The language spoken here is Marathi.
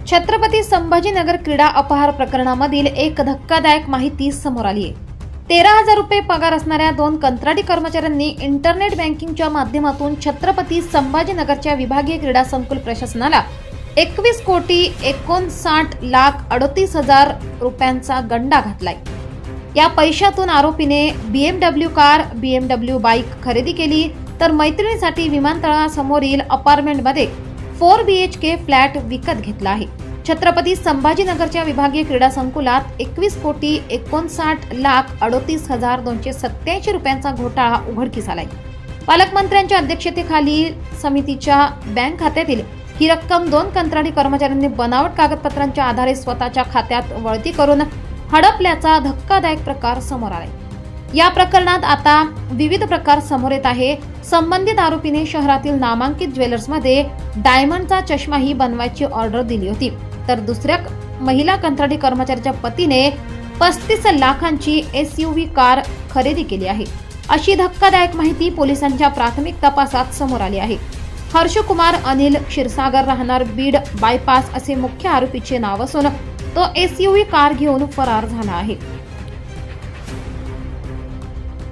छत्रपती संभाजीनगर क्रीडा अपहार प्रकरणामधील एक धक्कादायक माहिती समोर आली आहे। 13,000 रुपये पगार असणाऱ्या 2 कंत्राटी कर्मचाऱ्यांनी इंटरनेट बँकिंगच्या माध्यमातून छत्रपती संभाजीनगरच्या विभागीय क्रीडा संकुल प्रशासनाला 21,59,38,00,000 रुपयांचा गंडा घातलाय। या पैशातून आरोपीने BMW कार, BMW बाईक खरेदी केली, तर मैत्रिणीसाठी विमानतळासमोरील अपार्टमेंटमध्ये 4 BHK फ्लॅट विकत घेतला आहे। छत्रपती संभाजीनगरच्या विभागीय क्रीडा संकुलात 21,59,38,287 रुपयांचा घोटाळा उघडकीस आलाय। पालकमंत्र्यांच्या अध्यक्षतेखालील समितीच्या बँक खात्यातील ही रक्कम 2 कंत्राटी कर्मचाऱ्यांनी बनावट कागदपत्रांच्या आधारे स्वतःच्या खात्यात वळती करून हडपल्याचा धक्कादायक प्रकार समोर आलाय। या प्रकरणात आता विविध प्रकार समोर येत आहे। संबंधित आरोपीने शहरातील नामांकित ज्वेलर्समध्ये डायमंडचा चष्माही बनवायची ऑर्डर दिली होती, तर दुसऱ्या महिला कंत्राटी कर्मचाऱ्याच्या पतीने 35 लाखांची SUV कार खरेदी केली आहे, अशी धक्कादायक माहिती पोलिसांच्या प्राथमिक तपासात समोर आली आहे। हर्षकुमार अनिल क्षीरसागर राहणार बीड बायपास असे मुख्य आरोपीचे नाव असून तो SUV कार घेऊन फरार झाला आहे।